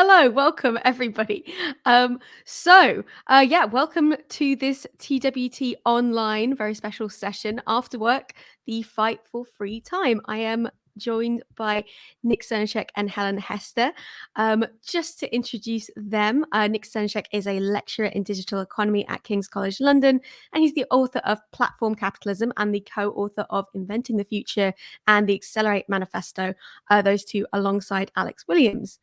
Hello, welcome everybody. Welcome to this TWT online very special session after work, the Fight for Free Time. I am joined by Nick Srnicek and Helen Hester. Just to introduce them, Nick Srnicek is a lecturer in digital economy at King's College London, and he's the author of Platform Capitalism and the co-author of Inventing the Future and the Accelerate Manifesto, those two alongside Alex Williams.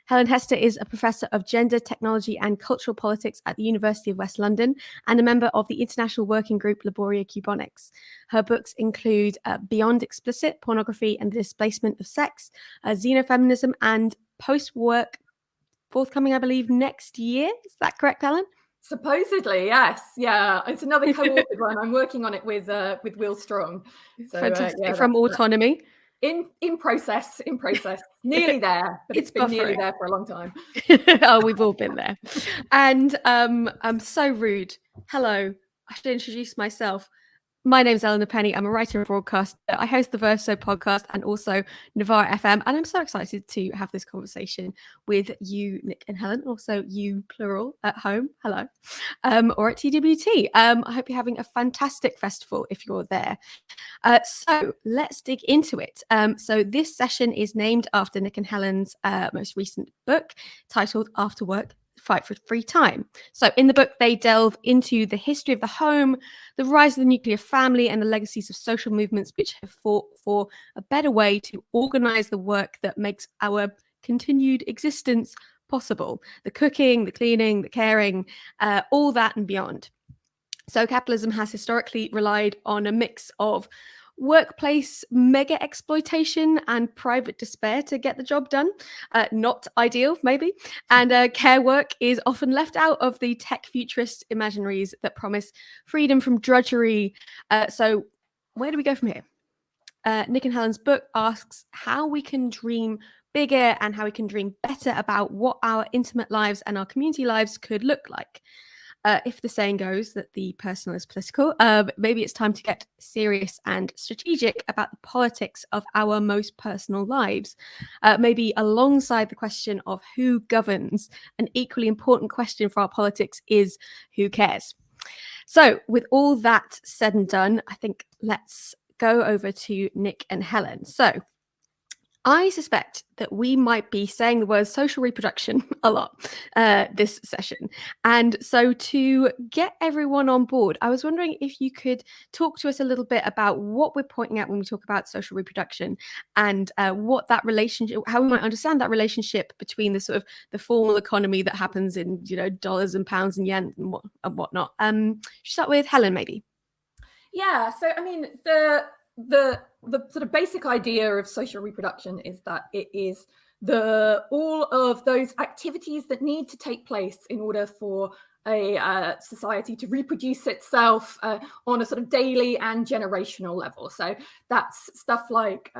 Helen Hester is a professor of gender, technology and cultural politics at the University of West London and a member of the international working group Laboria Cubonics. Her books include Beyond Explicit, Pornography and the Displacement of Sex, Xenofeminism and Post-Work, forthcoming, I believe, next year. Is that correct, Helen? Supposedly, yes. Yeah, it's another co-authored one. I'm working on it with Will Strong. So, fantastic. From Autonomy. In process, nearly there, but it's been nearly there for a long time. Oh, we've all been there. And I'm so rude. Hello, I should introduce myself. My name's Eleanor Penny. I'm a writer and broadcaster. I host the Verso podcast and also Novara FM. And I'm so excited to have this conversation with you, Nick and Helen, also you, plural, at home. Hello. Or at TWT. I hope you're having a fantastic festival if you're there. So let's dig into it. So this session is named after Nick and Helen's most recent book titled After Work, Fight for Free Time. So in the book, they delve into the history of the home, the rise of the nuclear family, and the legacies of social movements which have fought for a better way to organize the work that makes our continued existence possible. The cooking, the cleaning, the caring, all that and beyond. So capitalism has historically relied on a mix of workplace mega exploitation and private despair to get the job done. Not ideal, maybe. And care work is often left out of the tech futurist imaginaries that promise freedom from drudgery. So where do we go from here? Nick and Helen's book asks how we can dream bigger and how we can dream better about what our intimate lives and our community lives could look like. If the saying goes that the personal is political, maybe it's time to get serious and strategic about the politics of our most personal lives. Maybe alongside the question of who governs, an equally important question for our politics is who cares? So with all that said and done, I think let's go over to Nick and Helen. So I suspect that we might be saying the word social reproduction a lot this session. And so to get everyone on board, I was wondering if you could talk to us a little bit about what we're pointing at when we talk about social reproduction and what that relationship, how we might understand that relationship between the sort of the formal economy that happens in, dollars and pounds and yen and whatnot. Should we start with Helen, maybe? Yeah, so I mean, the sort of basic idea of social reproduction is that it is all of those activities that need to take place in order for a society to reproduce itself on a sort of daily and generational level. So that's stuff like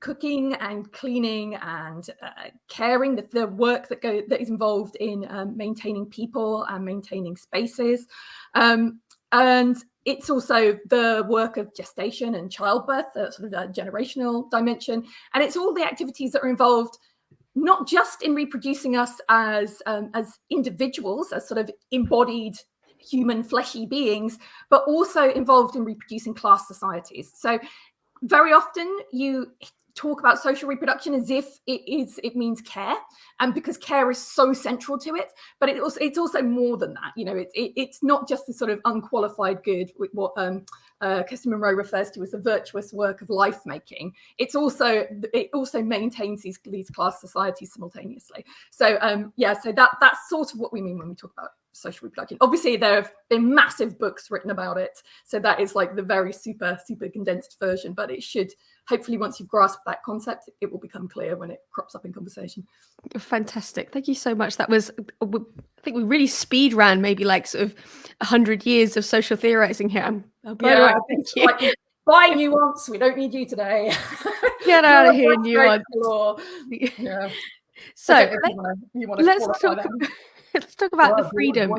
cooking and cleaning and caring, the work that is involved in maintaining people and maintaining spaces. And it's also the work of gestation and childbirth, sort of a generational dimension. And it's all the activities that are involved, not just in reproducing us as individuals, as sort of embodied human fleshy beings, but also involved in reproducing class societies. So very often you talk about social reproduction as if it means care, and because care is so central to it, but it's also more than that. It's not just the sort of unqualified good, what Kirsten Monroe refers to as the virtuous work of life making. It also maintains these class societies simultaneously. So so that's sort of what we mean when we talk about social reproduction. Obviously, there have been massive books written about it, so that is like the very super condensed version, but it should, hopefully, once you've grasped that concept, it will become clear when it crops up in conversation. Fantastic. Thank you so much. That was, I think we really speed ran maybe like sort of 100 years of social theorizing here. Thank you. Like, by nuance, we don't need you today. Get out of here, nuance. Yeah. So let's talk about the freedom.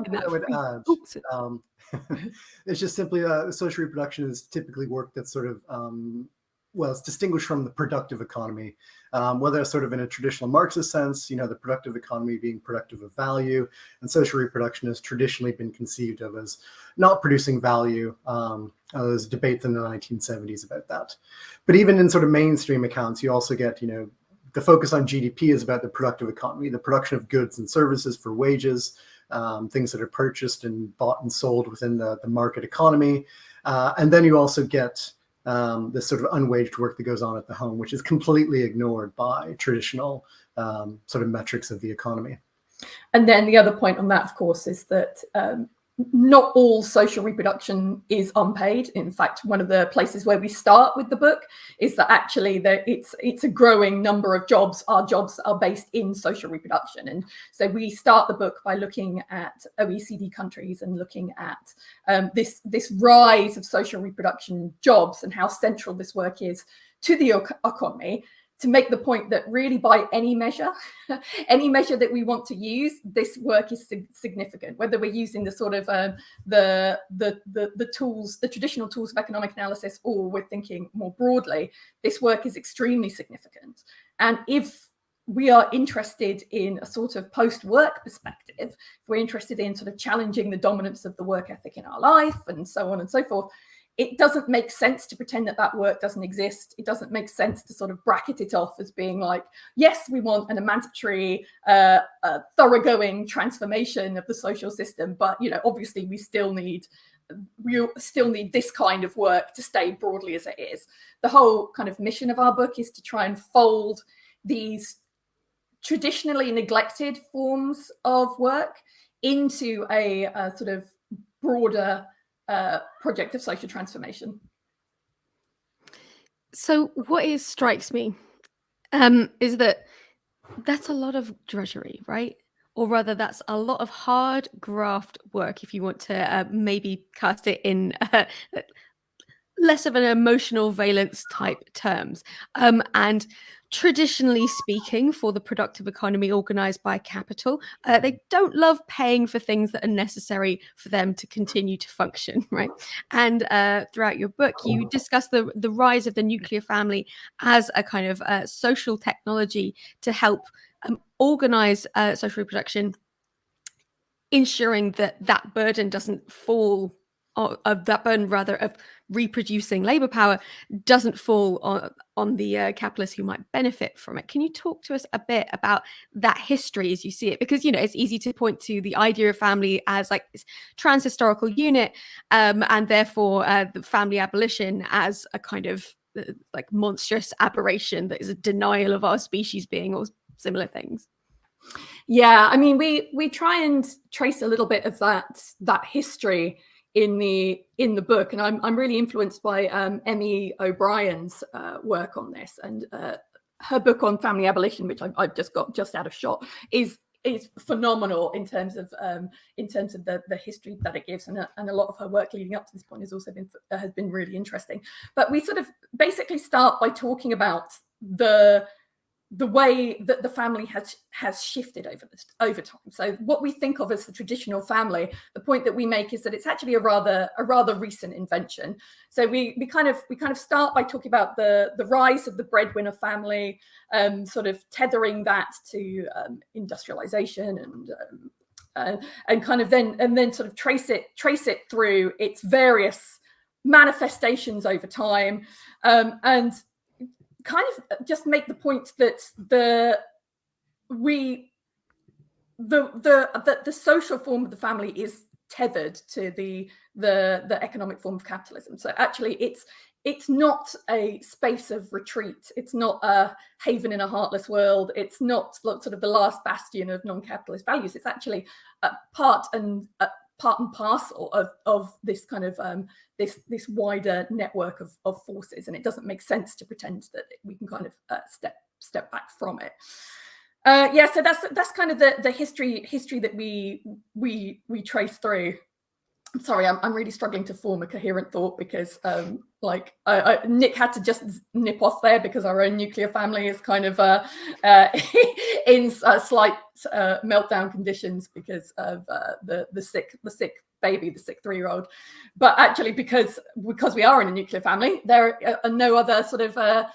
It's just simply social reproduction is typically work that's sort of well, it's distinguished from the productive economy, whether it's sort of in a traditional Marxist sense, the productive economy being productive of value, and social reproduction has traditionally been conceived of as not producing value. There's debates in the 1970s about that. But even in sort of mainstream accounts, you also get, the focus on GDP is about the productive economy, the production of goods and services for wages, things that are purchased and bought and sold within the market economy. And then you also get this sort of unwaged work that goes on at the home, which is completely ignored by traditional sort of metrics of the economy. And then the other point on that, of course, is that not all social reproduction is unpaid. In fact, one of the places where we start with the book is that actually it's a growing number of jobs. Our jobs are based in social reproduction. And so we start the book by looking at OECD countries and looking at this rise of social reproduction jobs and how central this work is to the economy, to make the point that really by any measure that we want to use, this work is significant. Whether we're using the sort of the tools, the traditional tools of economic analysis, or we're thinking more broadly, this work is extremely significant. And if we are interested in a sort of post-work perspective, if we're interested in sort of challenging the dominance of the work ethic in our life and so on and so forth, it doesn't make sense to pretend that work doesn't exist. It doesn't make sense to sort of bracket it off as being like, yes, we want an emancipatory, thoroughgoing transformation of the social system, but obviously we still need this kind of work to stay broadly as it is. The whole kind of mission of our book is to try and fold these traditionally neglected forms of work into a sort of broader project of social transformation. So what strikes me is that that's a lot of drudgery, right? Or rather, that's a lot of hard graft work, if you want to maybe cast it in less of an emotional valence type terms. And traditionally speaking, for the productive economy organized by capital, they don't love paying for things that are necessary for them to continue to function, right? And throughout your book, you discuss the rise of the nuclear family as a kind of social technology to help organize social reproduction, ensuring that burden doesn't fall, of that burden rather of reproducing labor power doesn't fall on the capitalists who might benefit from it. Can you talk to us a bit about that history as you see it? Because it's easy to point to the idea of family as like this trans-historical unit, and therefore the family abolition as a kind of like monstrous aberration that is a denial of our species being, or similar things. Yeah, I mean, we try and trace a little bit of that history in the book, and I'm really influenced by Emmy O'Brien's work on this, and her book on family abolition, which I've just got just out of shot, is phenomenal in terms of the history that it gives, and a lot of her work leading up to this point has been really interesting. But we sort of basically start by talking about the way that the family has shifted over time. So what we think of as the traditional family, the point that we make is that it's actually a rather recent invention. So we kind of start by talking about the rise of the breadwinner family, sort of tethering that to industrialization and kind of then sort of trace it through its various manifestations over time, and kind of just make the point that the social form of the family is tethered to the economic form of capitalism. So actually it's not a space of retreat. It's not a haven in a heartless world. It's not sort of the last bastion of non-capitalist values. It's actually a part and parcel of this kind of this wider network of forces, and it doesn't make sense to pretend that we can kind of step back from it. So that's kind of the history that we trace through. sorry, I'm really struggling to form a coherent thought because Nick had to just nip off there because our own nuclear family is kind of in slight meltdown conditions because of the sick baby, the sick 3-year-old. But actually, because we are in a nuclear family, there are no other sort of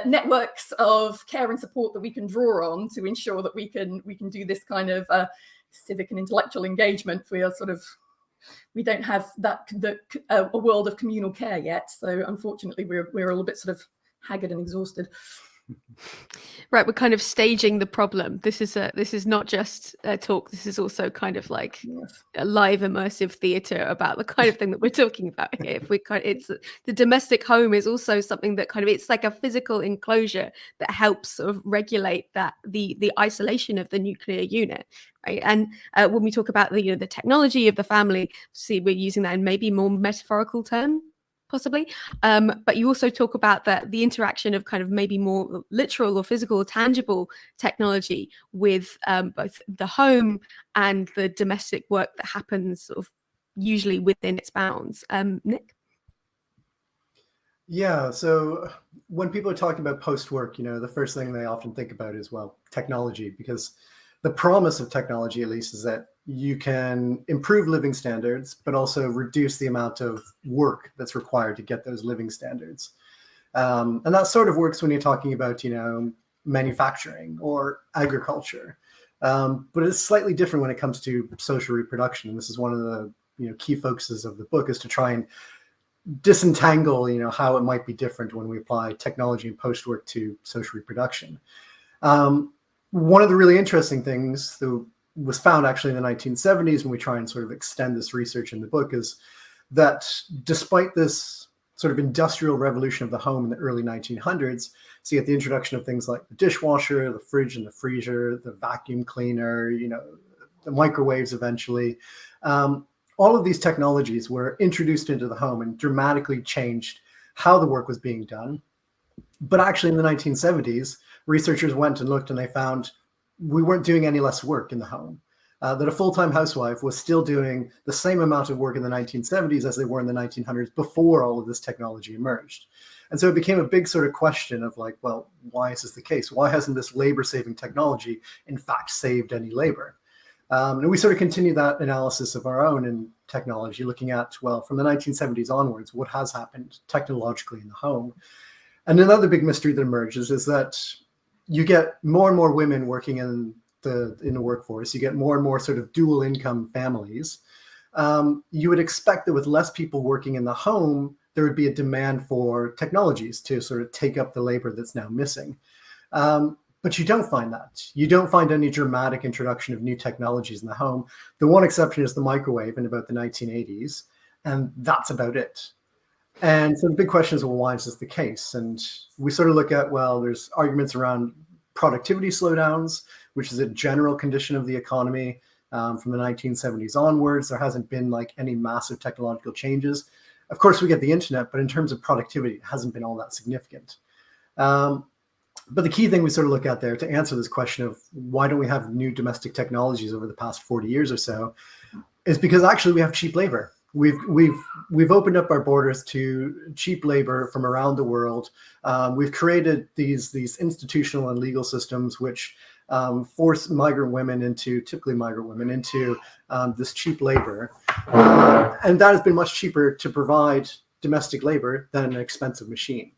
networks of care and support that we can draw on to ensure that we can do this kind of civic and intellectual engagement. We don't have a world of communal care yet, so unfortunately we're a little bit sort of haggard and exhausted. Right, we're kind of staging the problem. This is not just a talk. This is also kind of like a live immersive theatre about the kind of thing that we're talking about here. It's the domestic home is also something that kind of, it's like a physical enclosure that helps sort of regulate that the isolation of the nuclear unit, right? And when we talk about the technology of the family, see, we're using that in maybe more metaphorical term, possibly, but you also talk about the interaction of kind of maybe more literal or physical or tangible technology with both the home and the domestic work that happens sort of usually within its bounds. Nick? Yeah, so when people are talking about post-work, the first thing they often think about is, well, technology, because the promise of technology, at least, is that you can improve living standards, but also reduce the amount of work that's required to get those living standards. And that sort of works when you're talking about, manufacturing or agriculture. But it's slightly different when it comes to social reproduction. And this is one of the key focuses of the book, is to try and disentangle, how it might be different when we apply technology and post-work to social reproduction. One of the really interesting things that was found actually in the 1970s, when we try and sort of extend this research in the book, is that despite this sort of industrial revolution of the home in the early 1900s, so you get the introduction of things like the dishwasher, the fridge and the freezer, the vacuum cleaner, the microwaves eventually. All of these technologies were introduced into the home and dramatically changed how the work was being done. But actually in the 1970s, researchers went and looked and they found we weren't doing any less work in the home, that a full-time housewife was still doing the same amount of work in the 1970s as they were in the 1900s before all of this technology emerged. And so it became a big sort of question of like, well, why is this the case? Why hasn't this labor-saving technology in fact saved any labor? And we sort of continue that analysis of our own in technology, looking at, well, from the 1970s onwards, what has happened technologically in the home. And another big mystery that emerges is that you get more and more women working in the workforce. You get more and more sort of dual income families. You would expect that with less people working in the home, there would be a demand for technologies to sort of take up the labor that's now missing. But you don't find that. You don't find any dramatic introduction of new technologies in the home. The one exception is the microwave in about the 1980s, and that's about it. And so the big question is, well, why is this the case? And we sort of look at, well, there's arguments around productivity slowdowns, which is a general condition of the economy from the 1970s onwards. There hasn't been like any massive technological changes. Of course, we get the internet, but in terms of productivity, it hasn't been all that significant. But the key thing we sort of look at there to answer this question of why don't we have new domestic technologies over the past 40 years or so is because actually we have cheap labor. We've opened up our borders to cheap labor from around the world. We've created these institutional and legal systems which force typically migrant women into this cheap labor. And that has been much cheaper to provide domestic labor than an expensive machine.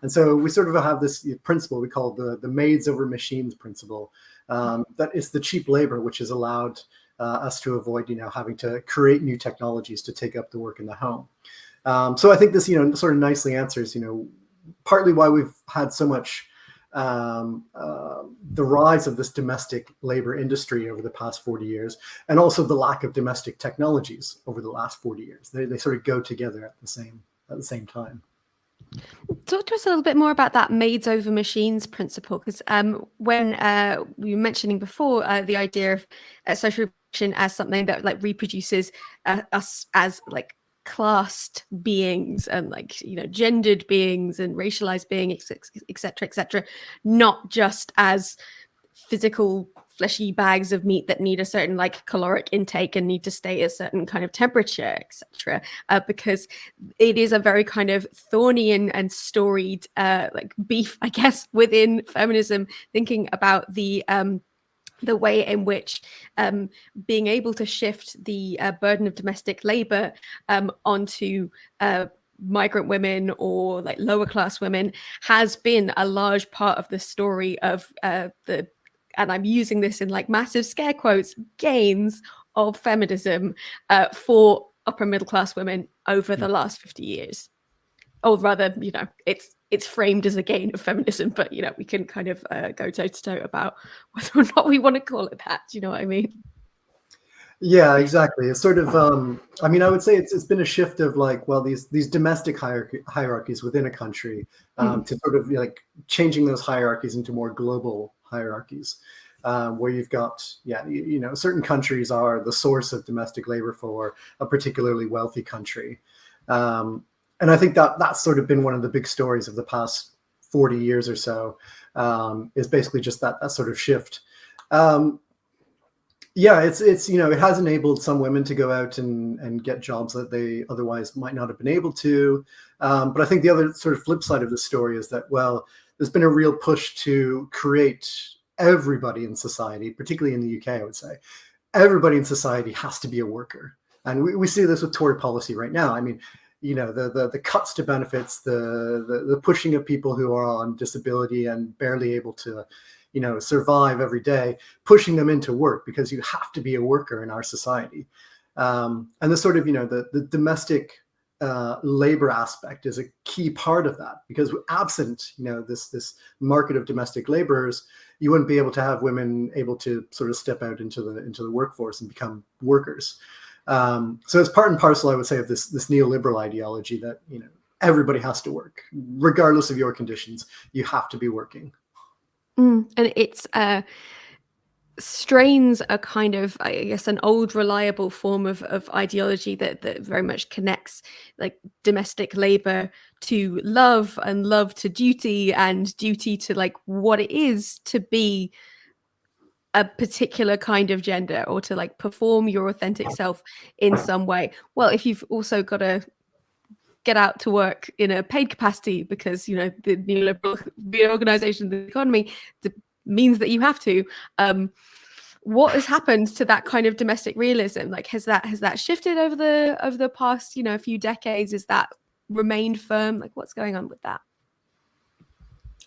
And so we sort of have this principle we call the maids over machines principle. That is the cheap labor which has allowed us to avoid, having to create new technologies to take up the work in the home. So I think this, sort of nicely answers, partly why we've had so much the rise of this domestic labor industry over the past 40 years, and also the lack of domestic technologies over the last 40 years. They sort of go together at the same time. Talk to us a little bit more about that maids over machines principle, because when we were mentioning before the idea of social reproduction as something that like reproduces us as like classed beings and like gendered beings and racialized beings, etc., not just as physical fleshy bags of meat that need a certain like caloric intake and need to stay at a certain kind of temperature, etc. Because it is a very kind of thorny and storied like beef, I guess, within feminism, thinking about the way in which being able to shift the burden of domestic labor onto migrant women or like lower class women has been a large part of the story of the, and I'm using this in like massive scare quotes, gains of feminism for upper middle class women over the last 50 years. Or rather, you know, it's framed as a gain of feminism, but, you know, we can kind of go toe to toe about whether or not we want to call it that. Do you know what I mean? Yeah, exactly. It's sort of, I mean, I would say it's been a shift of like, well, these domestic hierarchies within a country to sort of like changing those hierarchies into more global hierarchies, where you've got, you know, certain countries are the source of domestic labor for a particularly wealthy country. And I think that that's sort of been one of the big stories of the past 40 years or so, is basically just that sort of shift. Yeah, it's you know, it has enabled some women to go out and get jobs that they otherwise might not have been able to. But I think the other sort of flip side of the story is that, well, there's been a real push to create everybody in society, particularly in the UK, I would say, everybody in society has to be a worker. And we see this with Tory policy right now. I mean, you know, the cuts to benefits, the pushing of people who are on disability and barely able to, you know, survive every day, pushing them into work because you have to be a worker in our society. And the sort of, you know, the domestic labor aspect is a key part of that, because absent, you know, this market of domestic laborers, you wouldn't be able to have women able to sort of step out into the workforce and become workers. So it's part and parcel, I would say, of this neoliberal ideology that, you know, everybody has to work, regardless of your conditions. You have to be working. And it's strains a kind of, I guess, an old reliable form of ideology that very much connects like domestic labor to love and love to duty and duty to like what it is to be a particular kind of gender or to like perform your authentic self in some way. Well, if you've also got to get out to work in a paid capacity because, you know, the neoliberal reorganization of the economy means that you have to, what has happened to that kind of domestic realism? Like, has that shifted over the past, you know, few decades? Is that remained firm? Like, what's going on with that?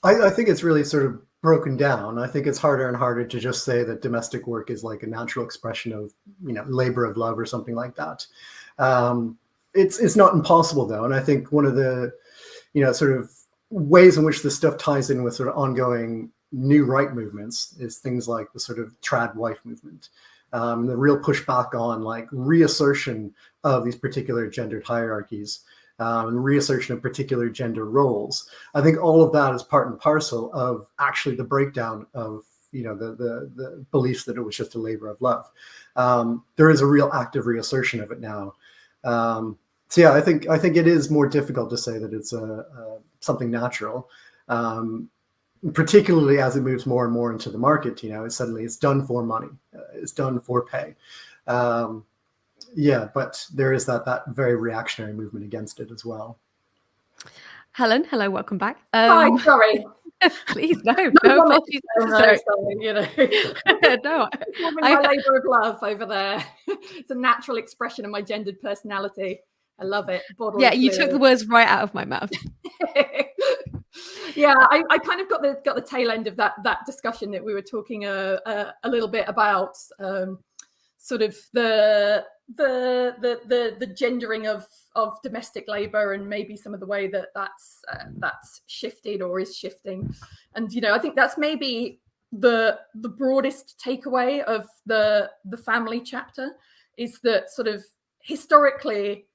I think it's really sort of broken down. I think it's harder and harder to just say that domestic work is like a natural expression of, you know, labor of love or something like that. It's not impossible though, and I think one of the, you know, sort of ways in which this stuff ties in with sort of ongoing new right movements is things like the sort of trad wife movement, the real pushback on like reassertion of these particular gendered hierarchies. And reassertion of particular gender roles. I think all of that is part and parcel of actually the breakdown of, you know, the beliefs that it was just a labor of love. There is a real active reassertion of it now. So yeah, I think it is more difficult to say that it's something natural, particularly as it moves more and more into the market. You know, suddenly it's done for money, it's done for pay. Yeah, but there is that very reactionary movement against it as well. Helen, hello, welcome back. Hi, sorry. Please, no apologies necessary. You know, no, my labor of love over there. It's a natural expression of my gendered personality. I love it. Bodily yeah, you fluid. took the words right out of my mouth. Yeah, I kind of got the tail end of that discussion that we were talking a little bit about, sort of the gendering of domestic labor and maybe some of the way that's shifted or is shifting. And, you know, I think that's maybe the broadest takeaway of the family chapter, is that sort of historically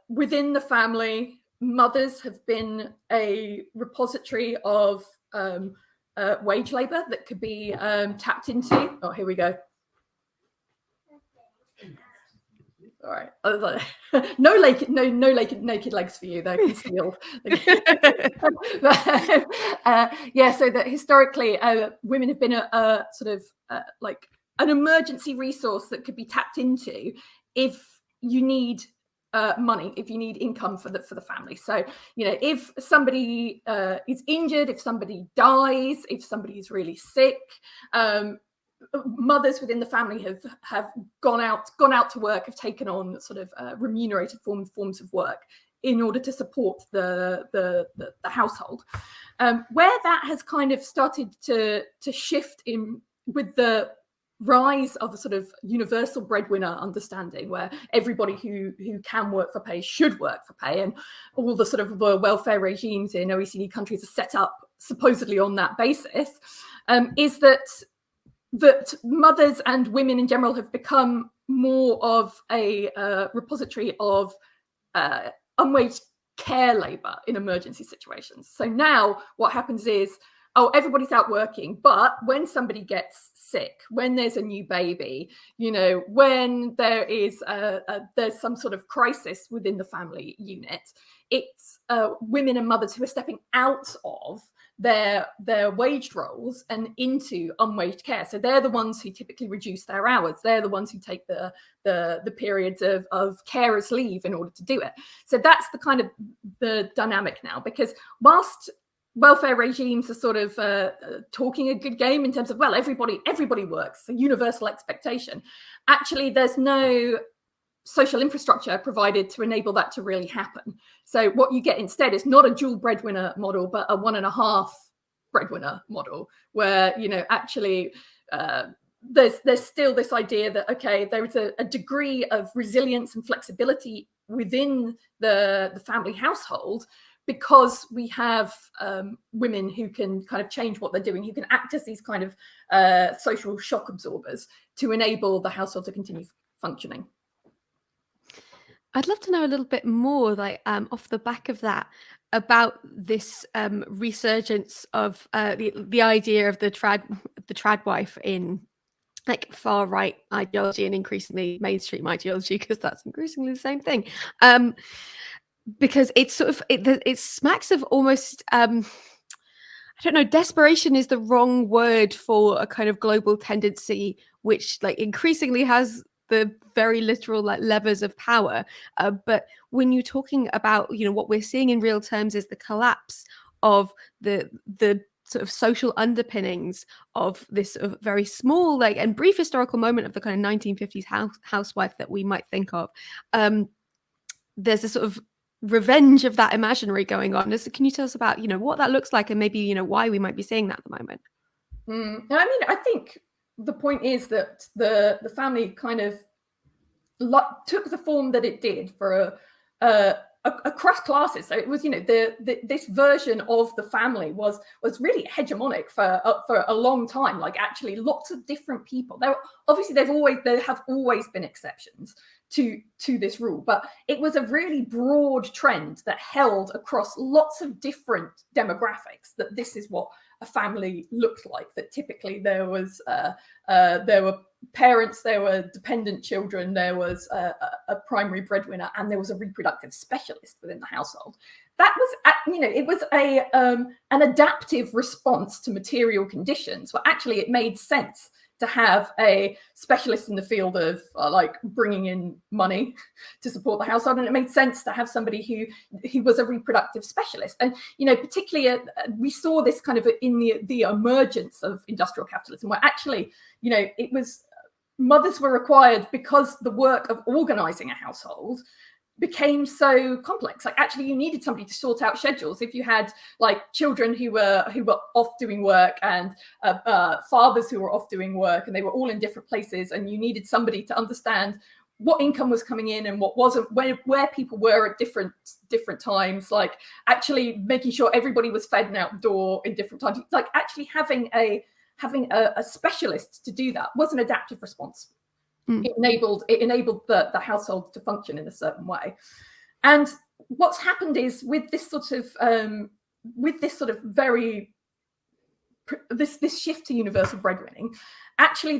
within the family, mothers have been a repository of wage labor that could be tapped into. Oh, here we go. All right. I was like, no naked legs for you. They're concealed. So that historically, women have been a sort of like an emergency resource that could be tapped into if you need money, if you need income for the family. So, you know, if somebody is injured, if somebody dies, if somebody is really sick, mothers within the family have gone out to work, have taken on sort of remunerated forms of work in order to support the household. Where that has kind of started to shift in with the rise of a sort of universal breadwinner understanding, where everybody who can work for pay should work for pay, and all the sort of welfare regimes in OECD countries are set up supposedly on that basis, is that mothers and women in general have become more of a repository of unwaged care labor in emergency situations. So now what happens is, everybody's out working, but when somebody gets sick, when there's a new baby, you know, when there is there's some sort of crisis within the family unit, it's women and mothers who are stepping out of their waged roles and into unwaged care. So they're the ones who typically reduce their hours. They're the ones who take the periods of carers leave in order to do it. So that's the kind of the dynamic now, because whilst welfare regimes are sort of talking a good game in terms of, well, everybody works, a universal expectation, actually there's no social infrastructure provided to enable that to really happen. So what you get instead is not a dual breadwinner model, but a 1.5 breadwinner model, where, you know, actually there's still this idea that, okay, there is a degree of resilience and flexibility within the family household, because we have women who can kind of change what they're doing, who can act as these kind of social shock absorbers to enable the household to continue functioning. I'd love to know a little bit more, like off the back of that, about this resurgence of the idea of the trad wife in like far right ideology and increasingly mainstream ideology, because that's increasingly the same thing. Because it's sort of it smacks of almost I don't know, desperation is the wrong word for a kind of global tendency which like increasingly has the very literal like levers of power, but when you're talking about, you know, what we're seeing in real terms is the collapse of the sort of social underpinnings of this sort of very small like and brief historical moment of the kind of 1950s housewife that we might think of. There's a sort of revenge of that imaginary going on. Can you tell us about, you know, what that looks like and maybe, you know, why we might be seeing that at the moment? I mean, I think the point is that the family kind of took the form that it did for across classes. So it was, you know, this version of the family was really hegemonic for a long time. Like actually, lots of different people. There have always been exceptions to this rule, but it was a really broad trend that held across lots of different demographics, that this is what a family looked like. That typically there were parents, there were dependent children, there was a primary breadwinner, and there was a reproductive specialist within the household. That was, you know, it was an adaptive response to material conditions, where actually it made sense to have a specialist in the field of like bringing in money to support the household, and it made sense to have somebody who was a reproductive specialist. And, you know, particularly we saw this kind of in the emergence of industrial capitalism, where actually, you know, it was mothers were required because the work of organizing a household became so complex. Like actually you needed somebody to sort out schedules. If you had like children who were off doing work, and fathers who were off doing work, and they were all in different places, and you needed somebody to understand what income was coming in and what wasn't, where people were at different times, like actually making sure everybody was fed and outdoor in different times. Like actually having a specialist to do that was an adaptive response. It enabled the household to function in a certain way. And what's happened is with this sort of this shift to universal breadwinning, actually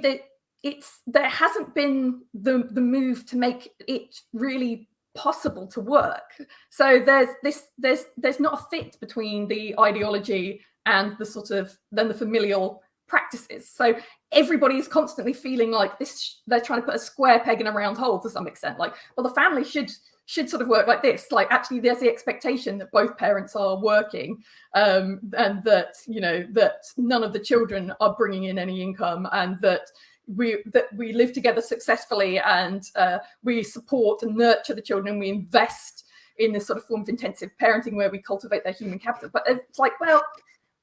there hasn't been the move to make it really possible to work. So there's not a fit between the ideology and the sort of then the familial practices. So everybody's constantly feeling like this, they're trying to put a square peg in a round hole to some extent. Like, well, the family should sort of work like this. Like, actually, there's the expectation that both parents are working, and that, you know, that none of the children are bringing in any income, and that we live together successfully, and we support and nurture the children, and we invest in this sort of form of intensive parenting where we cultivate their human capital. But it's like, well,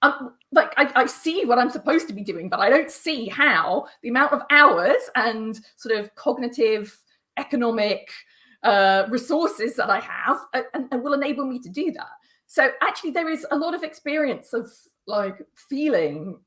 I see what I'm supposed to be doing, but I don't see how the amount of hours and sort of cognitive, economic resources that I have and will enable me to do that. So actually, there is a lot of experience of like feeling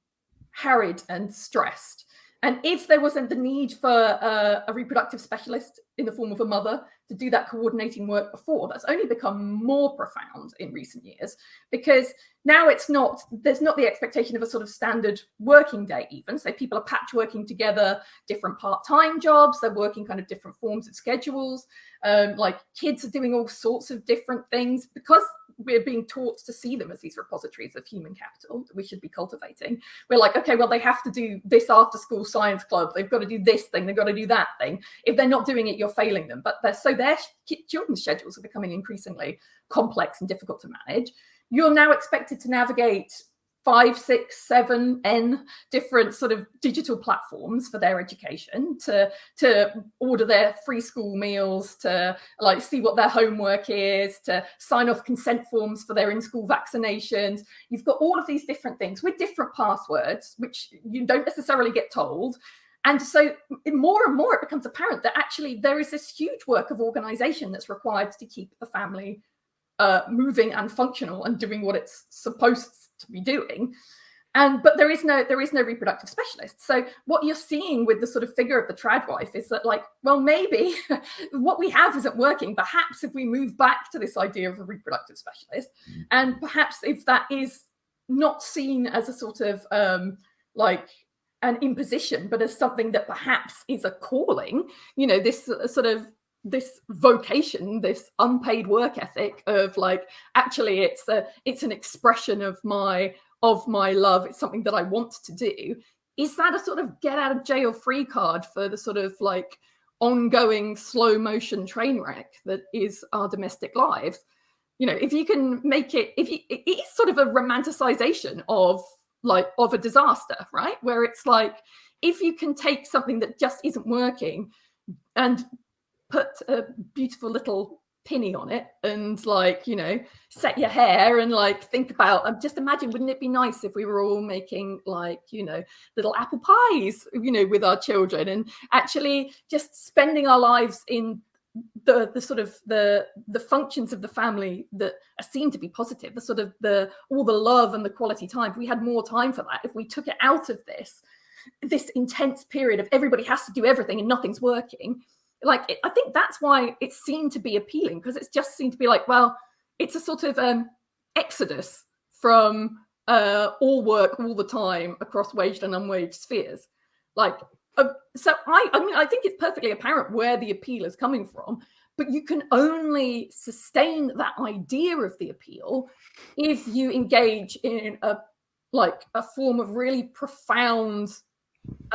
harried and stressed. And if there wasn't the need for a reproductive specialist in the form of a mother to do that coordinating work before, that's only become more profound in recent years, because now there's not the expectation of a sort of standard working day even. So people are patchworking together different part-time jobs, they're working kind of different forms of schedules, like kids are doing all sorts of different things because we're being taught to see them as these repositories of human capital that we should be cultivating. We're like, okay, well, they have to do this after school science club. They've got to do this thing. They've got to do that thing. If they're not doing it, you're failing them. But their children's schedules are becoming increasingly complex and difficult to manage. You're now expected to navigate 5, 6, 7 different sort of digital platforms for their education, to order their free school meals, to like see what their homework is, to sign off consent forms for their in-school vaccinations. You've got all of these different things with different passwords, which you don't necessarily get told. And so more and more it becomes apparent that actually there is this huge work of organization that's required to keep the family moving and functional and doing what it's supposed to be doing. But there is no reproductive specialist. So what you're seeing with the sort of figure of the trad wife is that, like, well, maybe what we have isn't working. Perhaps if we move back to this idea of a reproductive specialist, and perhaps if that is not seen as a sort of like an imposition, but as something that perhaps is a calling, you know, this sort of this vocation, this unpaid work ethic of like, actually it's an expression of my love, it's something that I want to do. Is that a sort of get out of jail free card for the sort of like ongoing slow motion train wreck that is our domestic lives? You know, if you can make it, it is sort of a romanticization of a disaster, right? Where it's like, if you can take something that just isn't working and put a beautiful little penny on it and, like, you know, set your hair and like think about, just imagine, wouldn't it be nice if we were all making, like, you know, little apple pies, you know, with our children, and actually just spending our lives in the sort of the functions of the family that are seen to be positive, the sort of all the love and the quality time. If we had more time for that, if we took it out of this intense period of everybody has to do everything and nothing's working, like, I think that's why it seemed to be appealing, because it's just seemed to be like, well, it's a sort of exodus from all work all the time across waged and unwaged spheres. Like, so I mean, I think it's perfectly apparent where the appeal is coming from, but you can only sustain that idea of the appeal if you engage in a form of really profound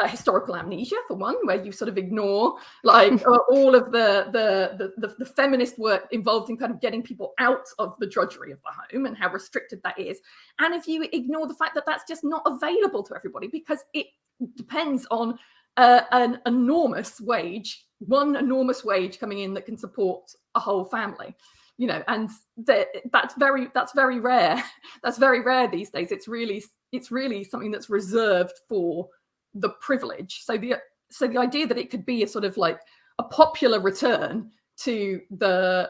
historical amnesia, for one, where you sort of ignore like all of the feminist work involved in kind of getting people out of the drudgery of the home and how restricted that is, and if you ignore the fact that that's just not available to everybody because it depends on an enormous wage, one enormous wage coming in that can support a whole family, you know, and that's very rare. That's very rare these days. It's really something that's reserved for the privilege. So the idea that it could be a sort of like a popular return to the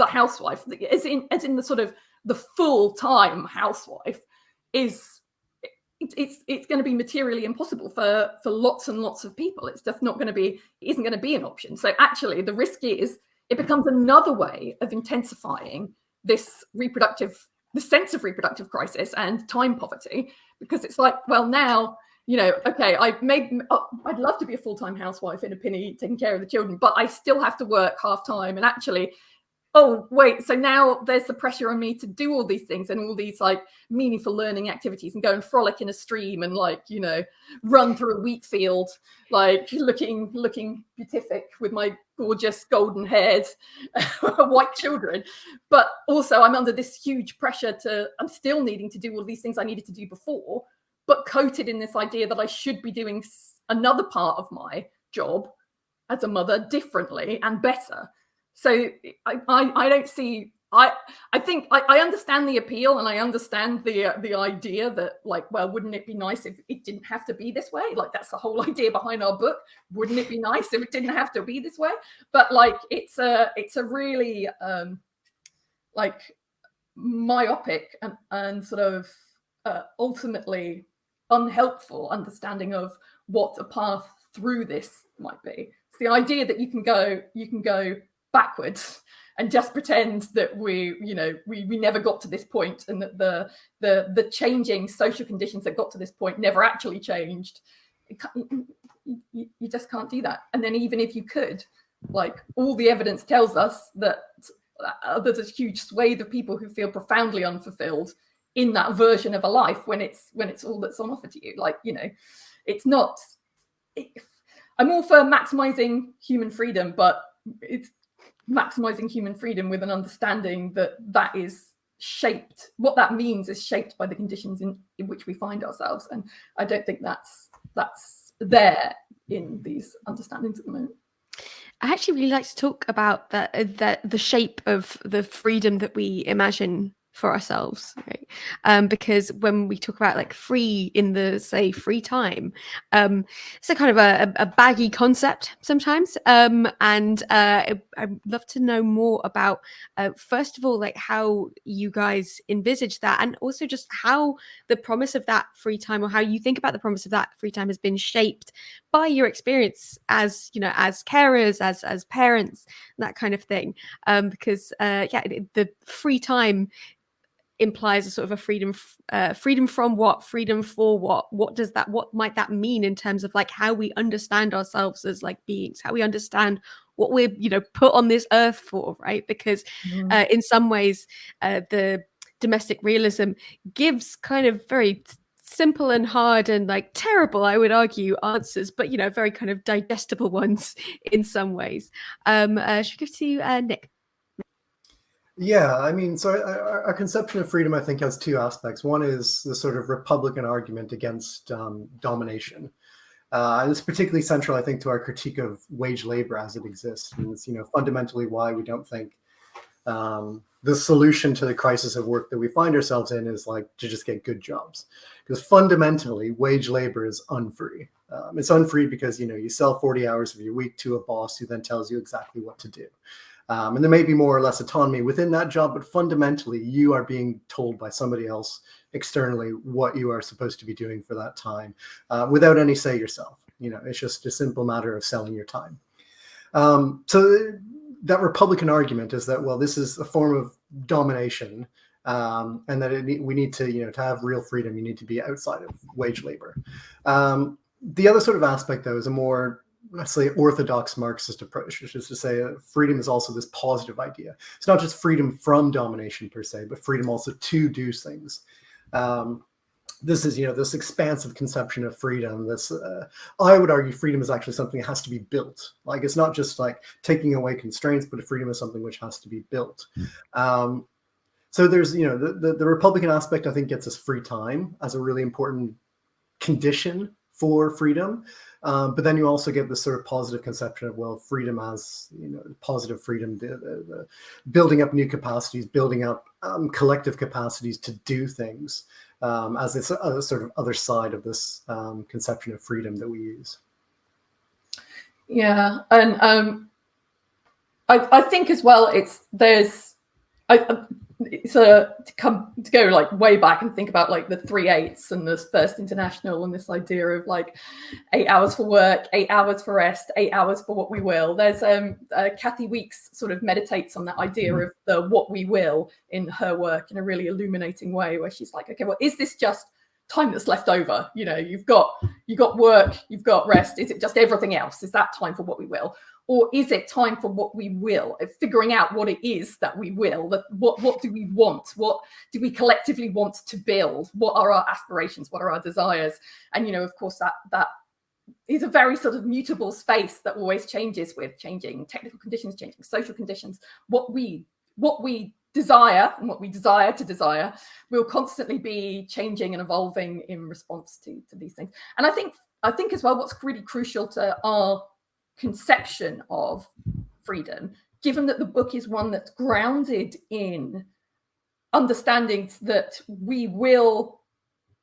housewife, as in the sort of the full-time housewife, is it's going to be materially impossible for lots and lots of people. It's just not going to be, it isn't going to be an option. So actually the risk is it becomes another way of intensifying the sense of reproductive crisis and time poverty, because it's like, well, now okay, I'd love to be a full-time housewife in a pinny taking care of the children, but I still have to work half time. And actually, oh, wait, so now there's the pressure on me to do all these things and all these like meaningful learning activities and go and frolic in a stream and like, run through a wheat field, like looking beatific with my gorgeous golden haired white children. But also I'm under this huge pressure I'm still needing to do all these things I needed to do before, but coated in this idea that I should be doing another part of my job as a mother differently and better. So I don't see, I think I understand the appeal, and I understand the idea that like, well, wouldn't it be nice if it didn't have to be this way? Like that's the whole idea behind our book. Wouldn't it be nice if it didn't have to be this way? But like it's a really like myopic and sort of ultimately unhelpful understanding of what a path through this might be. It's the idea that you can go backwards and just pretend that we never got to this point, and that the changing social conditions that got to this point never actually changed. You just can't do that. And then even if you could, like, all the evidence tells us that there's a huge swathe of people who feel profoundly unfulfilled in that version of a life when it's all that's on offer to you. Like, it's not. I'm all for maximizing human freedom, but it's maximizing human freedom with an understanding that is shaped. What that means is shaped by the conditions in which we find ourselves, and I don't think that's there in these understandings at the moment. I actually really like to talk about the shape of the freedom that we imagine for ourselves, right? Because when we talk about like free in the free time, it's a kind of a baggy concept sometimes, and I'd love to know more about first of all, like how you guys envisage that, and also just how the promise of that free time, or how you think about the promise of that free time, has been shaped by your experience as as carers, as parents, that kind of thing. Because the free time implies a sort of a freedom from what, freedom for what might that mean in terms of like how we understand ourselves as like beings, how we understand what we're put on this earth for, right? Because in some ways the domestic realism gives kind of very simple and hard and like terrible, I would argue, answers, but very kind of digestible ones in some ways. Should we give to Nick? Yeah, I mean, so our conception of freedom, I think, has two aspects. One is the sort of Republican argument against domination. And it's particularly central, I think, to our critique of wage labor as it exists. And it's, fundamentally why we don't think the solution to the crisis of work that we find ourselves in is like to just get good jobs. Because fundamentally, wage labor is unfree. It's unfree because, you sell 40 hours of your week to a boss who then tells you exactly what to do. And there may be more or less autonomy within that job, but fundamentally, you are being told by somebody else externally what you are supposed to be doing for that time without any say yourself. It's just a simple matter of selling your time. So that Republican argument is that, well, this is a form of domination, and that we need to, to have real freedom, you need to be outside of wage labor. The other sort of aspect, though, is a more, let's say, orthodox Marxist approach, which is to say freedom is also this positive idea. It's not just freedom from domination per se, but freedom also to do things. This is, this expansive conception of freedom. This, I would argue, freedom is actually something that has to be built. Like, it's not just like taking away constraints, but freedom is something which has to be built. So there's, the Republican aspect, I think, gets us free time as a really important condition for freedom. But then you also get this sort of positive conception of, well, freedom as, positive freedom, the building up new capacities, building up collective capacities to do things as this sort of other side of this conception of freedom that we use. Yeah, and I think as well, to go like way back and think about like the 3/8 and this First International and this idea of like 8 hours for work, 8 hours for rest, 8 hours for what we will. There's Kathy Weeks sort of meditates on that idea of the what we will in her work in a really illuminating way, where she's like, okay, well, is this just time that's left over. You've got work, you've got rest. Is it just everything else? Is that time for what we will? Or is it time for what we will? Figuring out what it is that we will, what do we want? What do we collectively want to build? What are our aspirations? What are our desires? And, of course, that is a very sort of mutable space that always changes with changing technical conditions, changing social conditions. What we desire and what we desire to desire will constantly be changing and evolving in response to these things. And I think as well, what's really crucial to our conception of freedom, given that the book is one that's grounded in understanding that we will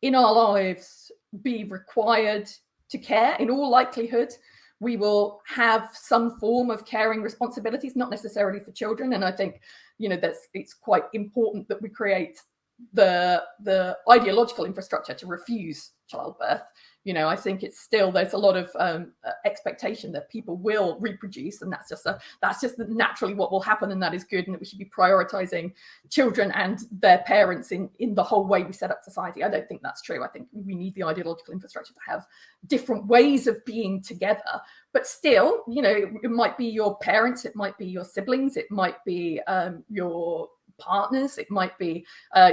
in our lives be required to care. In all likelihood, we will have some form of caring responsibilities, not necessarily for children. And I think it's quite important that we create the ideological infrastructure to refuse childbirth. I think there's a lot of expectation that people will reproduce, and that's just naturally what will happen, and that is good, and that we should be prioritizing children and their parents in the whole way we set up society. I don't think that's true. I think we need the ideological infrastructure to have different ways of being together, but still, it might be your parents, it might be your siblings, it might be your partners, it might be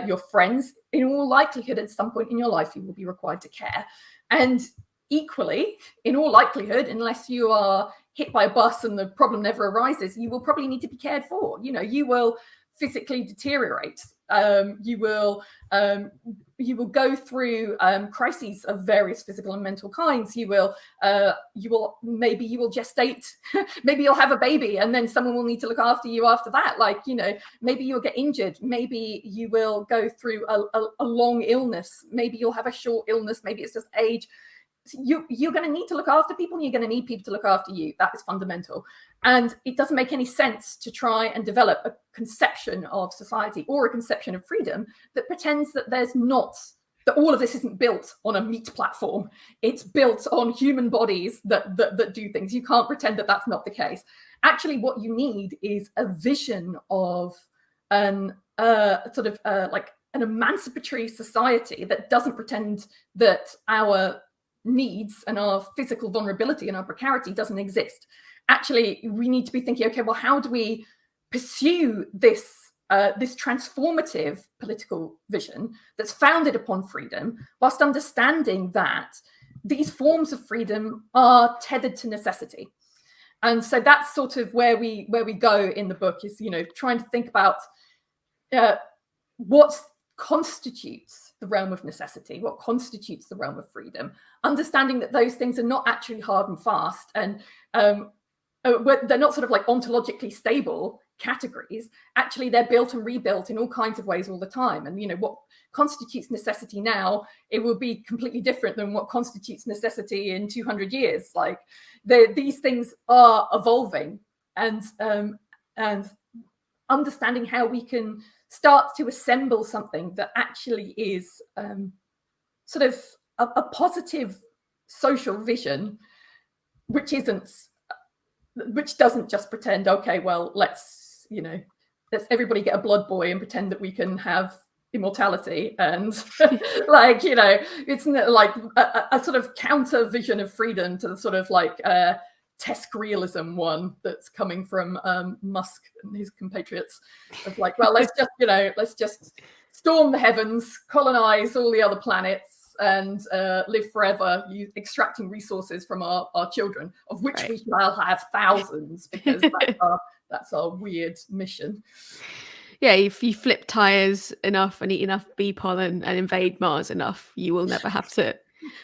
your friends. In all likelihood, at some point in your life, you will be required to care. And equally, in all likelihood, unless you are hit by a bus and the problem never arises, you will probably need to be cared for. You will physically deteriorate. You will go through crises of various physical and mental kinds. You will gestate. Maybe you'll have a baby, and then someone will need to look after you after that. Maybe you'll get injured. Maybe you will go through a long illness. Maybe you'll have a short illness. Maybe it's just age. You're going to need to look after people, and you're going to need people to look after you. That is fundamental. And it doesn't make any sense to try and develop a conception of society or a conception of freedom that pretends that that all of this isn't built on a meat platform. It's built on human bodies that do things. You can't pretend that that's not the case. Actually, what you need is a vision of an emancipatory society that doesn't pretend that our needs and our physical vulnerability and our precarity doesn't exist. Actually, we need to be thinking, okay, well, how do we pursue this transformative political vision that's founded upon freedom, whilst understanding that these forms of freedom are tethered to necessity? And so that's sort of where we go in the book, is trying to think about what constitutes the realm of necessity, what constitutes the realm of freedom, understanding that those things are not actually hard and fast, and they're not sort of like ontologically stable categories. Actually, they're built and rebuilt in all kinds of ways all the time. And what constitutes necessity now, it will be completely different than what constitutes necessity in 200 years. These things are evolving, and understanding how we can start to assemble something that actually is sort of a positive social vision, which doesn't just pretend, okay, well, let's everybody get a blood boy and pretend that we can have immortality, and it's like a sort of counter vision of freedom to the sort of Tesk realism one that's coming from Musk and his compatriots, of well, let's just storm the heavens, colonize all the other planets, and live forever, extracting resources from our children, of which we shall have thousands, because that's our weird mission. Yeah, if you flip tires enough and eat enough bee pollen and invade Mars enough, you will never have to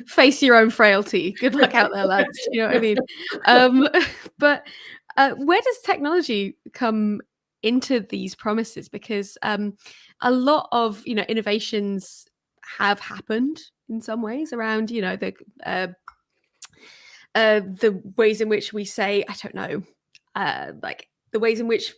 face your own frailty. Good luck out there, lads. You know what I mean? But where does technology come into these promises? Because a lot of innovations have happened in some ways around the ways in which we say, I don't know, the ways in which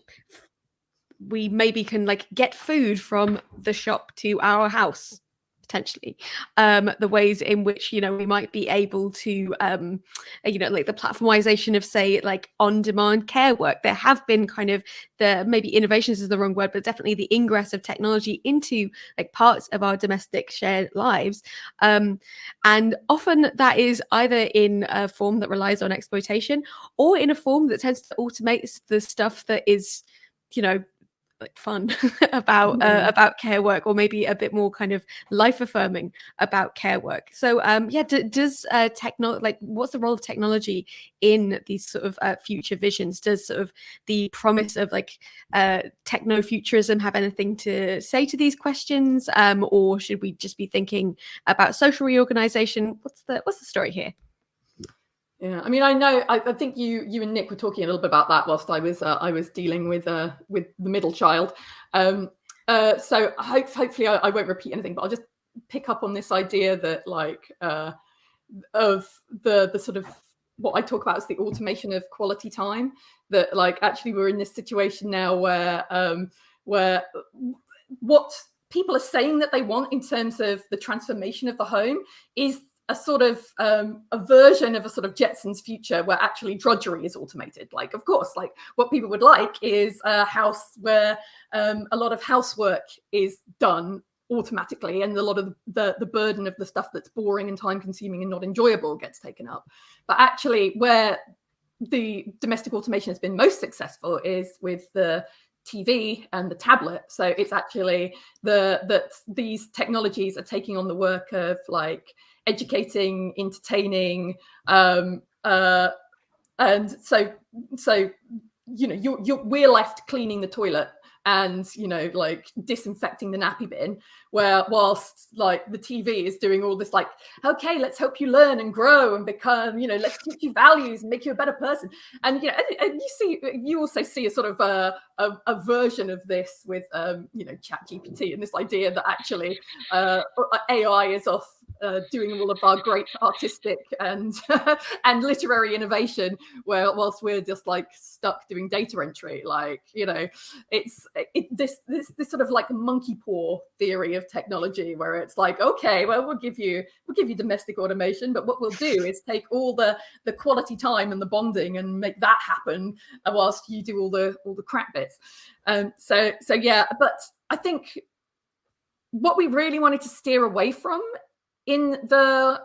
we maybe can get food from the shop to our house potentially, the ways in which, you know, we might be able to, you know, like the platformization of, say, like on-demand care work. There have been kind of maybe innovations is the wrong word, but definitely the ingress of technology into like parts of our domestic shared lives. And often that is either in a form that relies on exploitation or in a form that tends to automate the stuff that is, you know, like fun about care work, or maybe a bit more kind of life affirming about care work. So yeah, does technology, like what's the role of technology in these sort of future visions? Does sort of the promise of like techno-futurism have anything to say to these questions, or should we just be thinking about social reorganization? What's the story here? Yeah, I mean, I think you and Nick were talking a little bit about that whilst I was dealing with the middle child. So hopefully I won't repeat anything, but I'll just pick up on this idea that like of the sort of what I talk about as the automation of quality time. That like actually we're in this situation now where what people are saying that they want in terms of the transformation of the home is a sort of a version of a sort of Jetsons future where actually drudgery is automated. Like, of course, like what people would like is a house where a lot of housework is done automatically, and a lot of the burden of the stuff that's boring and time consuming and not enjoyable gets taken up. But actually where the domestic automation has been most successful is with the TV and the tablet. So it's actually that these technologies are taking on the work of like educating, entertaining, and so you know we're left cleaning the toilet and, you know, like disinfecting the nappy bin, where whilst like the TV is doing all this, like, okay, let's help you learn and grow and become, you know, let's teach you values and make you a better person. And, you know, and you also see a sort of a version of this with, you know, ChatGPT, and this idea that actually AI is off doing all of our great artistic and and literary innovation, where whilst we're just like stuck doing data entry. Like, you know, it's this sort of like monkey paw theory of technology, where it's like, okay, well, we'll give you domestic automation, but what we'll do is take all the quality time and the bonding and make that happen whilst you do all the crap bits. So yeah, but I think what we really wanted to steer away from in the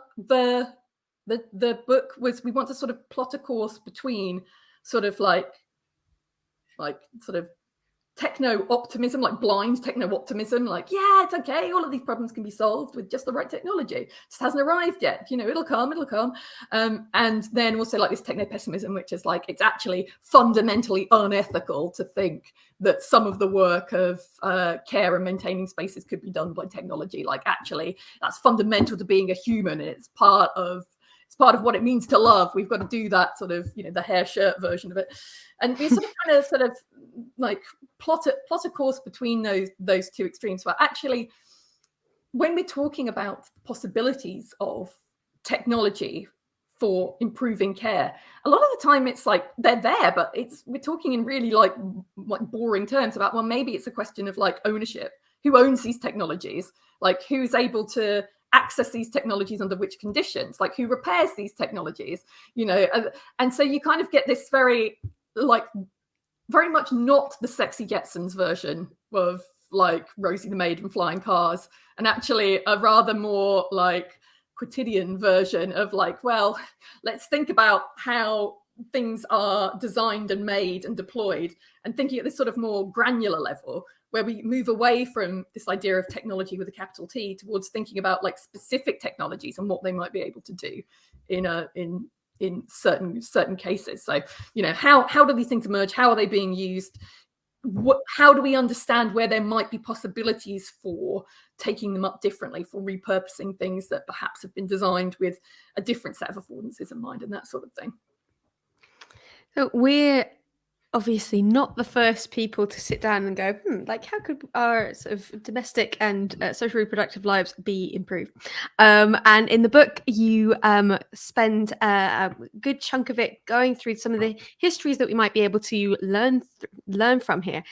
book was we want to sort of plot a course between sort of like sort of techno optimism, like blind techno optimism, like, yeah, it's okay, all of these problems can be solved with just the right technology, it just hasn't arrived yet, you know, it'll come. And then also like this techno pessimism, which is like, it's actually fundamentally unethical to think that some of the work of care and maintaining spaces could be done by technology. Like, actually, that's fundamental to being a human, and it's part of what it means to love. We've got to do that sort of, you know, the hair shirt version of it. And we sort of like plot a course between those two extremes. But actually, when we're talking about possibilities of technology for improving care, a lot of the time it's like they're there, but we're talking in really like boring terms about, well, maybe it's a question of like ownership. Who owns these technologies? Like, who's able to access these technologies under which conditions? Like, who repairs these technologies? You know, and so you kind of get this very much not the sexy Jetsons version of like Rosie the Maid and flying cars, and actually a rather more like quotidian version of like, well, let's think about how things are designed and made and deployed, and thinking at this sort of more granular level, where we move away from this idea of technology with a capital T towards thinking about like specific technologies and what they might be able to do in certain cases. So, you know, how do these things emerge? How are they being used? How do we understand where there might be possibilities for taking them up differently, for repurposing things that perhaps have been designed with a different set of affordances in mind, and that sort of thing? So we're obviously not the first people to sit down and go, like, how could our sort of domestic and social reproductive lives be improved? And in the book, you spend a good chunk of it going through some of the histories that we might be able to learn from here.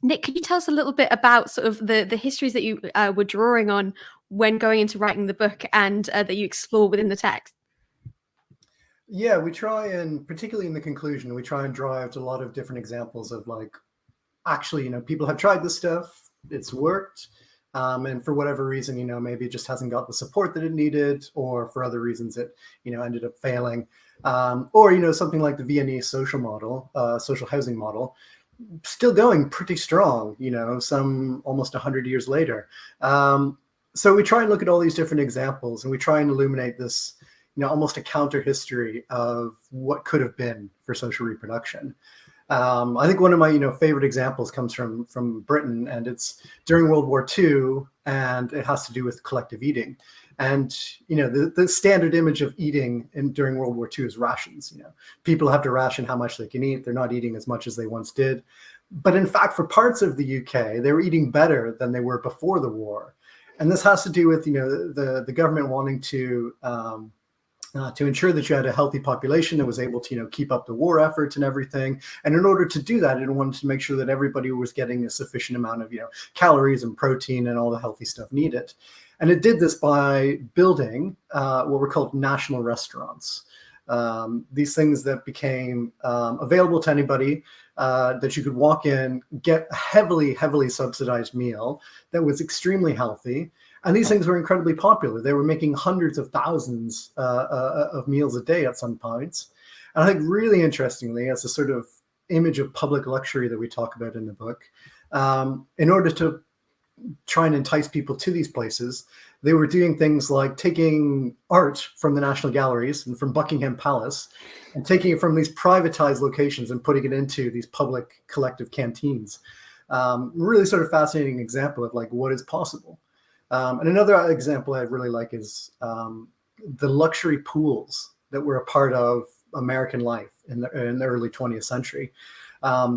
Nick, could you tell us a little bit about sort of the histories that you were drawing on when going into writing the book, and that you explore within the text? Yeah, we try, and particularly in the conclusion, we try and draw out a lot of different examples of like, actually, people have tried this stuff, it's worked. And for whatever reason, maybe it just hasn't got the support that it needed, or for other reasons it, ended up failing. Or, something like the Viennese social housing model, still going pretty strong, some almost 100 years later. So we try and look at all these different examples, and we try and illuminate this, almost a counter history of what could have been for social reproduction. I think one of my, favorite examples comes from Britain, and it's during World War II, and it has to do with collective eating. And, the standard image of eating during World War II is rations. People have to ration how much they can eat. They're not eating as much as they once did. But in fact, for parts of the UK, they were eating better than they were before the war. And this has to do with, the government wanting to ensure that you had a healthy population that was able to, keep up the war efforts and everything. And in order to do that, it wanted to make sure that everybody was getting a sufficient amount of, calories and protein and all the healthy stuff needed. And it did this by building what were called national restaurants. These things that became available to anybody, that you could walk in, get a heavily, heavily subsidized meal that was extremely healthy. And these things were incredibly popular. They were making hundreds of thousands of meals a day at some points. And I think really interestingly, as a sort of image of public luxury that we talk about in the book, in order to try and entice people to these places, they were doing things like taking art from the National Galleries and from Buckingham Palace and taking it from these privatized locations and putting it into these public collective canteens. Really sort of fascinating example of like what is possible. And another example I really like is the luxury pools that were a part of American life in the early 20th century.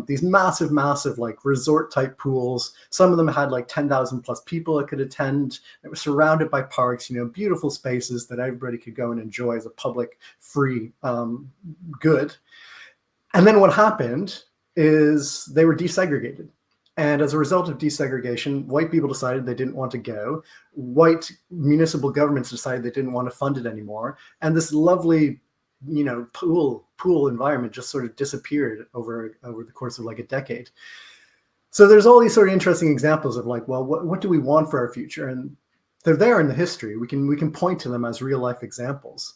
These massive like resort type pools. Some of them had like 10,000 plus people that could attend. They were surrounded by parks, beautiful spaces that everybody could go and enjoy as a public free good. And then what happened is they were desegregated. And as a result of desegregation, white people decided they didn't want to go. White municipal governments decided they didn't want to fund it anymore. And this lovely, pool environment just sort of disappeared over the course of like a decade. So there's all these sort of interesting examples of like, well, what do we want for our future? And they're there in the history. We can point to them as real life examples.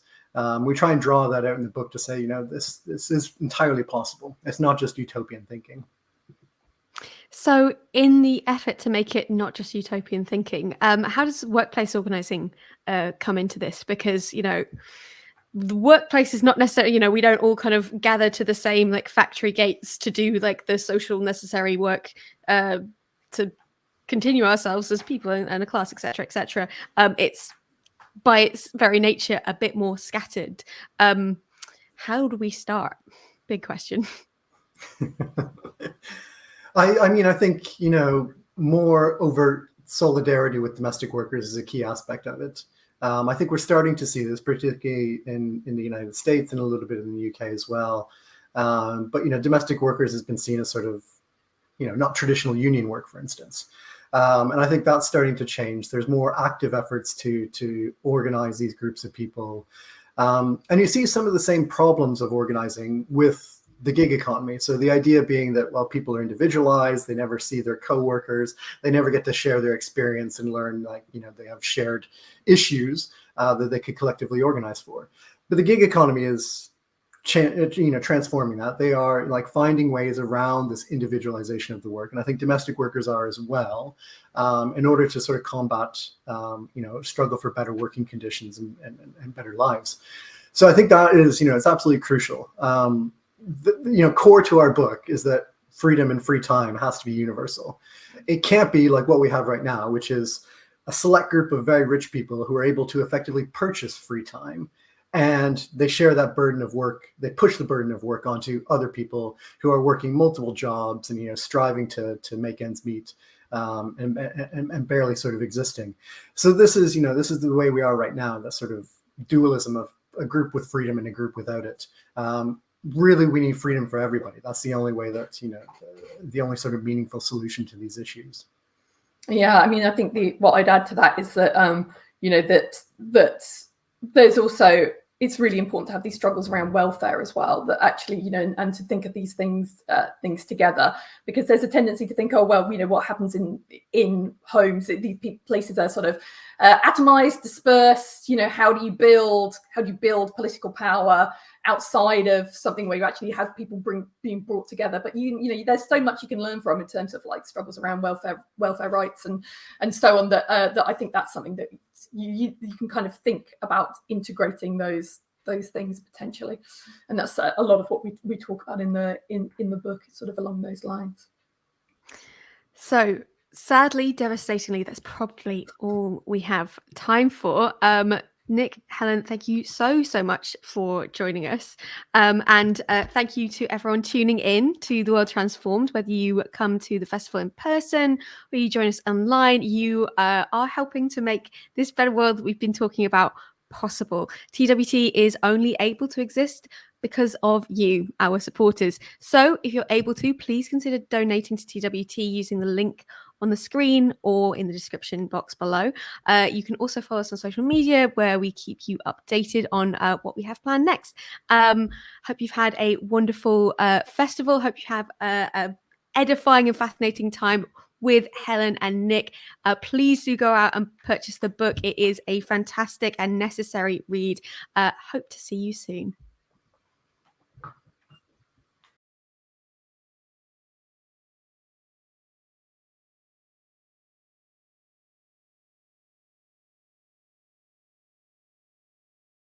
We try and draw that out in the book to say, this is entirely possible. It's not just utopian thinking. So in the effort to make it not just utopian thinking, how does workplace organizing come into this? Because, the workplace is not necessarily, we don't all kind of gather to the same like factory gates to do like the social necessary work to continue ourselves as people and a class, etc., etc. It's by its very nature a bit more scattered. How do we start? Big question. I think, more overt solidarity with domestic workers is a key aspect of it. I think we're starting to see this, particularly in the United States and a little bit in the UK as well. But, domestic workers has been seen as sort of, not traditional union work, for instance. And I think that's starting to change. There's more active efforts to organize these groups of people. And you see some of the same problems of organizing with the gig economy. So the idea being that while people are individualized, they never see their coworkers, they never get to share their experience and learn, like, they have shared issues that they could collectively organize for. But the gig economy is transforming that. They are like finding ways around this individualization of the work. And I think domestic workers are as well, in order to sort of combat, struggle for better working conditions and better lives. So I think that is, it's absolutely crucial. Core to our book is that freedom and free time has to be universal. It can't be like what we have right now, which is a select group of very rich people who are able to effectively purchase free time. And they share that burden of work. They push the burden of work onto other people who are working multiple jobs and, striving to make ends meet, and barely sort of existing. So this is the way we are right now, that sort of dualism of a group with freedom and a group without it. really we need freedom for everybody. That's the only way that, the only sort of meaningful solution to these issues. Yeah, I mean, I think what I'd add to that is that that there's also, it's really important to have these struggles around welfare as well, that actually, and to think of these things together, because there's a tendency to think, oh, well, what happens in homes, these places are sort of atomized, dispersed, how do you build political power outside of something where you actually have people being brought together? But there's so much you can learn from in terms of like struggles around welfare rights and so on, that I think that's something that you can kind of think about integrating those things potentially, and that's a lot of what we talk about in the book, sort of along those lines. So sadly, devastatingly, that's probably all we have time for. Nick, Helen, thank you so much for joining us. And thank you to everyone tuning in to The World Transformed, whether you come to the festival in person or you join us online. You are helping to make this better world that we've been talking about possible. TWT is only able to exist because of you, our supporters. So if you're able to, please consider donating to TWT using the link on the screen or in the description box below. You can also follow us on social media, where we keep you updated on what we have planned next. Hope you've had a wonderful festival. Hope you have a edifying and fascinating time with Helen and Nick. Please do go out and purchase the book. It is a fantastic and necessary read. Hope to see you soon.